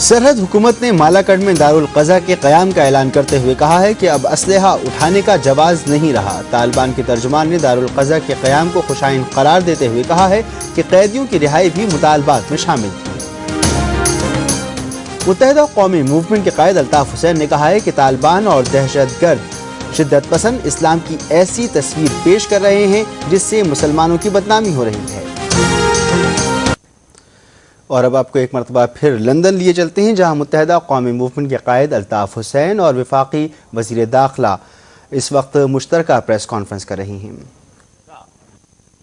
سرحد حکومت نے مالاکڑ میں دارالقضا کے قیام کا اعلان کرتے ہوئے کہا ہے کہ اب اسلحہ اٹھانے کا جواز نہیں رہا۔ طالبان کے ترجمان نے دارالقضا کے قیام کو خوشائن قرار دیتے ہوئے کہا ہے کہ قیدیوں کی رہائی بھی مطالبات میں شامل تھی۔ متحدہ قومی موومنٹ کے قائد الطاف حسین نے کہا ہے کہ طالبان اور دہشت گرد شدت پسند اسلام کی ایسی تصویر پیش کر رہے ہیں جس سے مسلمانوں کی بدنامی ہو رہی ہے۔ اور اب آپ کو ایک مرتبہ پھر لندن لیے چلتے ہیں، جہاں متحدہ قومی موومنٹ کے قائد الطاف حسین اور وفاقی وزیر داخلہ اس وقت مشترکہ پریس کانفرنس کر رہی ہیں۔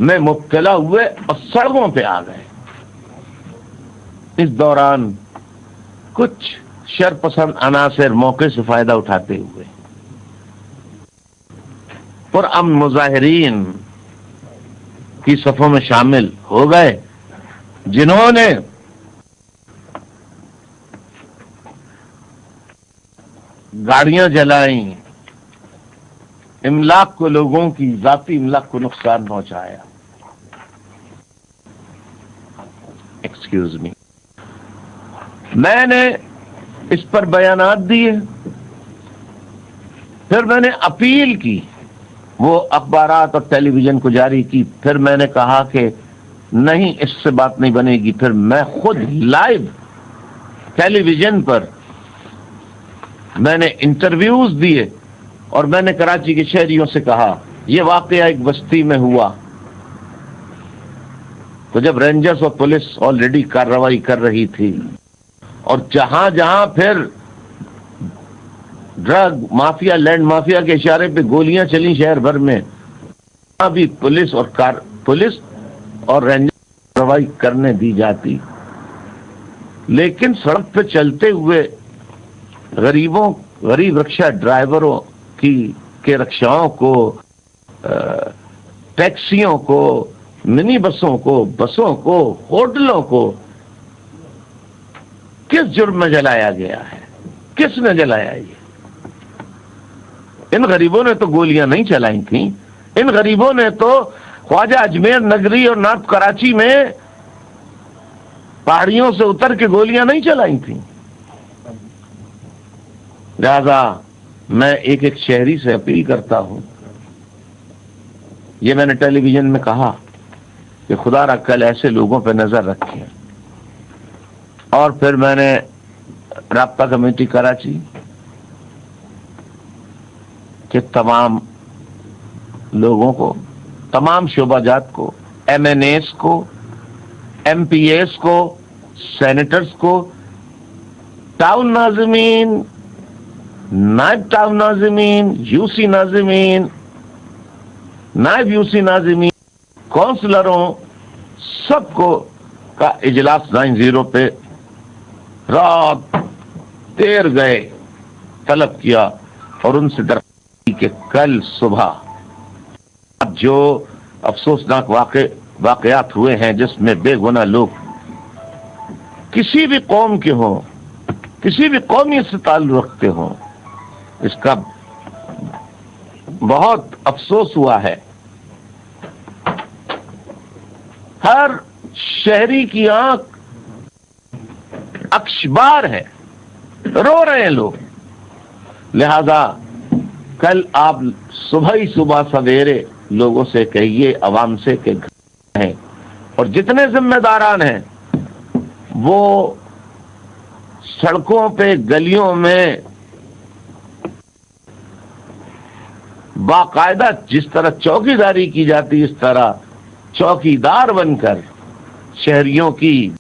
میں مبتلا ہوئے اور سڑکوں پہ آ گئے۔ اس دوران کچھ شرپسند عناصر موقع سے فائدہ اٹھاتے ہوئے پرامن مظاہرین کی صفوں میں شامل ہو گئے، جنہوں نے گاڑیاں جلائیں، املاک کو، لوگوں کی ذاتی املاک کو نقصان پہنچایا۔ ایکسکیوز می، میں نے اس پر بیانات دیے، پھر میں نے اپیل کی، وہ اخبارات اور ٹیلی ویژن کو جاری کی، پھر میں نے کہا کہ نہیں، اس سے بات نہیں بنے گی، پھر میں خود لائیو ٹیلی ویژن پر میں نے انٹرویوز دیے، اور میں نے کراچی کے شہریوں سے کہا یہ واقعہ ایک بستی میں ہوا، تو جب رینجرز اور پولیس آلریڈی کارروائی کر رہی تھی، اور جہاں جہاں پھر ڈرگ مافیا، لینڈ مافیا کے اشارے پہ گولیاں چلیں شہر بھر میں، وہاں بھی پولیس اور رینجر کارروائی کرنے دی جاتی، لیکن سڑک پہ چلتے ہوئے غریب رکشہ ڈرائیوروں کے رکشاؤں کو، ٹیکسیوں کو، منی بسوں کو، بسوں کو، ہوٹلوں کو کس جرم میں جلایا گیا ہے؟ کس نے جلایا؟ یہ ان غریبوں نے تو گولیاں نہیں چلائی تھیں، ان غریبوں نے تو خواجہ اجمیر نگری اور نارتھ کراچی میں پہاڑیوں سے اتر کے گولیاں نہیں چلائی تھیں۔ لہذا میں ایک ایک شہری سے اپیل کرتا ہوں، یہ میں نے ٹیلی ویژن میں کہا کہ خدا را کل ایسے لوگوں پہ نظر رکھیں، اور پھر میں نے رابطہ کمیٹی کراچی کہ تمام لوگوں کو، تمام شعبہ جات کو، ایم این ایز کو، ایم پی ایز کو، سینیٹرز کو، ٹاؤن ناظمین، نائب ٹاؤن ناظمین، یو سی ناظمین، نائب یو سی ناظمین، کونسلروں، سب کو کا اجلاس 90 پہ رات دیر گئے طلب کیا، اور ان سے درخواست کی کہ کل صبح جو افسوسناک واقعات ہوئے ہیں جس میں بے گناہ لوگ کسی بھی قوم کے ہوں، کسی بھی قومیت سے تعلق رکھتے ہوں، اس کا بہت افسوس ہوا ہے۔ ہر شہری کی آنکھ اکشبار ہے، رو رہے ہیں لوگ۔ لہذا کل آپ صبح سویرے لوگوں سے کہیے، عوام سے کہ گھر ہیں، اور جتنے ذمہ داران ہیں وہ سڑکوں پہ، گلیوں میں باقاعدہ جس طرح چوکی داری کی جاتی، اس طرح چوکی دار بن کر شہریوں کی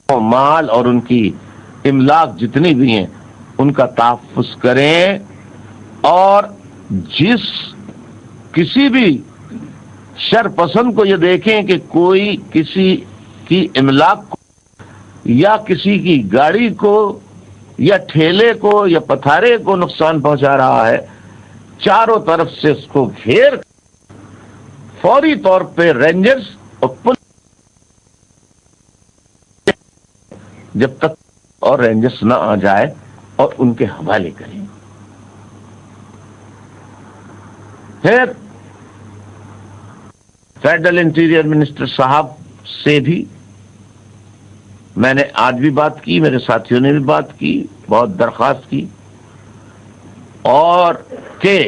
مال اور ان کی املاک جتنی بھی ہیں ان کا تحفظ کریں، اور کسی بھی شر پسند کو یہ دیکھیں کہ کوئی کسی کی املاک کو یا کسی کی گاڑی کو یا ٹھیلے کو یا پتھارے کو نقصان پہنچا رہا ہے، چاروں طرف سے اس کو گھیر فوری طور پہ رینجرز اور پولیس، جب تک اور رینجرز نہ آ جائے، اور ان کے حوالے کریں۔ پھر فیڈرل انٹیریئر منسٹر صاحب سے بھی میں نے آج بھی بات کی، میرے ساتھیوں نے بھی بات کی، بہت درخواست کی، اور کہ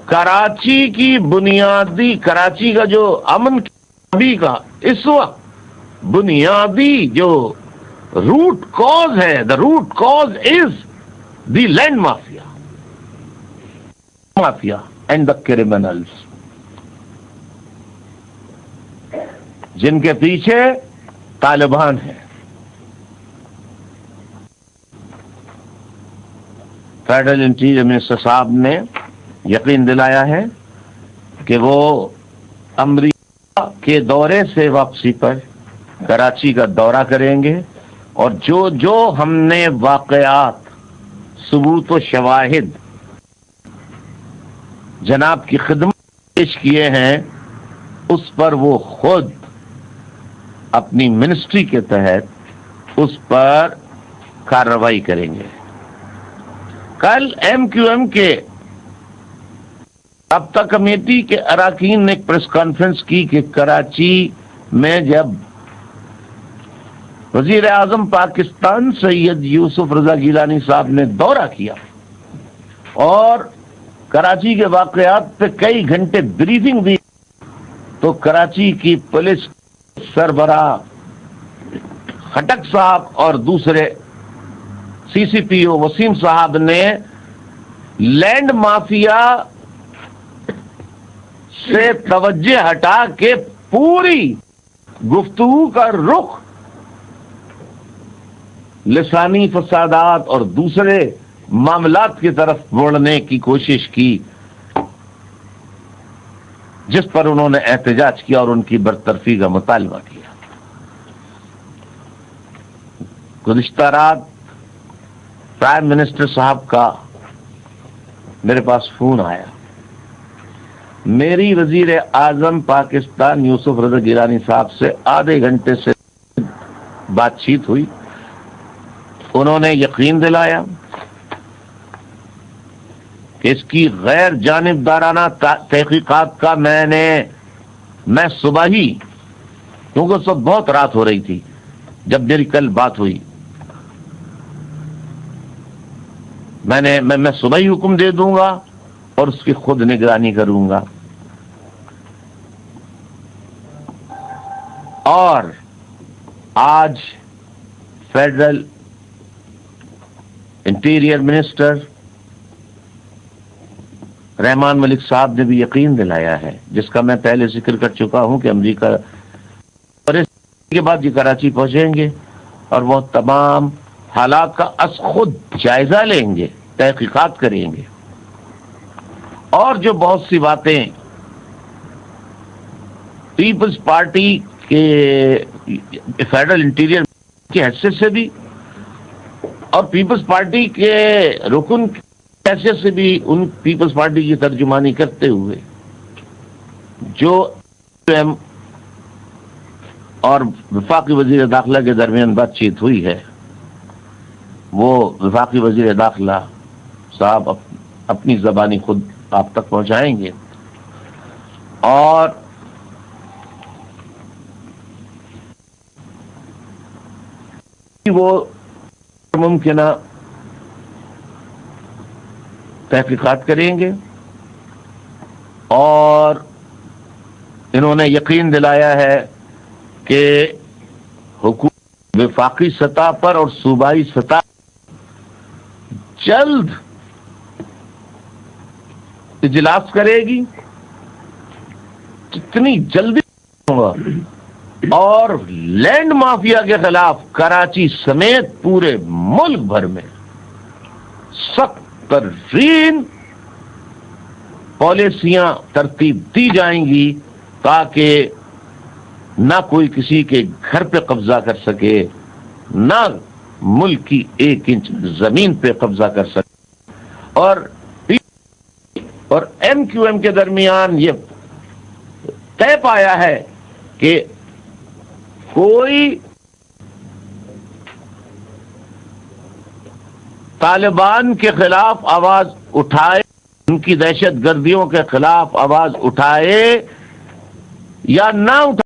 کراچی کی بنیادی، کراچی کا جو امن ابھی کا اس وقت بنیادی جو روٹ کاز ہے، the root cause is the land mafia and the criminals, جن کے پیچھے طالبان ہیں۔ فیڈرل انٹیریئر منسٹر صاحب نے یقین دلایا ہے کہ وہ امریکہ کے دورے سے واپسی پر کراچی کا دورہ کریں گے، اور جو جو ہم نے واقعات، ثبوت و شواہد جناب کی خدمت پیش کیے ہیں، اس پر وہ خود اپنی منسٹری کے تحت اس پر کارروائی کریں گے۔ کل ایم کیو ایم کے رابطہ کمیٹی کے اراکین نے ایک پریس کانفرنس کی کہ کراچی میں جب وزیر اعظم پاکستان سید یوسف رضا گیلانی صاحب نے دورہ کیا اور کراچی کے واقعات پہ کئی گھنٹے بریفنگ دی، تو کراچی کی پولیس سربراہ خٹک صاحب اور دوسرے سی سی پی او وسیم صاحب نے لینڈ مافیا سے توجہ ہٹا کے پوری گفتگو کا رخ لسانی فسادات اور دوسرے معاملات کی طرف موڑنے کی کوشش کی، جس پر انہوں نے احتجاج کیا اور ان کی برطرفی کا مطالبہ کیا۔ گزشتہ رات پرائم منسٹر صاحب کا میرے پاس فون آیا، میری وزیر اعظم پاکستان یوسف رضا گیلانی صاحب سے آدھے گھنٹے سے بات چیت ہوئی۔ انہوں نے یقین دلایا کہ اس کی غیر جانبدارانہ تحقیقات کا میں صبح ہی، کیونکہ اس وقت بہت رات ہو رہی تھی جب میری کل بات ہوئی، میں صبح ہی حکم دے دوں گا اور اس کی خود نگرانی کروں گا۔ اور آج federal interior minister Rehman Malik صاحب نے بھی یقین دلایا ہے، جس کا میں پہلے ذکر کر چکا ہوں کہ امریکہ اور اس کے بعد یہ کراچی پہنچیں گے اور وہ تمام حالات کا از خود جائزہ لیں گے، تحقیقات کریں گے، اور جو بہت سی باتیں پیپلز پارٹی کے فیڈرل انٹیریئر کی حیثیت سے بھی اور پیپلز پارٹی کے رکن کی حیثیت سے بھی، ان پیپلز پارٹی کی ترجمانی کرتے ہوئے جو ایم اور وفاقی وزیر داخلہ کے درمیان بات چیت ہوئی ہے، وہ وفاقی وزیر داخلہ صاحب اپنی زبانی خود آپ تک پہنچائیں گے، اور وہ ممکنہ تحقیقات کریں گے، اور انہوں نے یقین دلایا ہے کہ حکومت وفاقی سطح پر اور صوبائی سطح جلد اجلاس کرے گی، جتنی جلدی ہوگا، اور لینڈ مافیا کے خلاف کراچی سمیت پورے ملک بھر میں سخت ترین پالیسیاں ترتیب دی جائیں گی، تاکہ نہ کوئی کسی کے گھر پہ قبضہ کر سکے، نہ ملک کی ایک انچ زمین پہ قبضہ کر سکے۔ اور ایم کیو ایم کے درمیان یہ طے پایا ہے کہ کوئی طالبان کے خلاف آواز اٹھائے، ان کی دہشت گردیوں کے خلاف آواز اٹھائے یا نہ اٹھائے،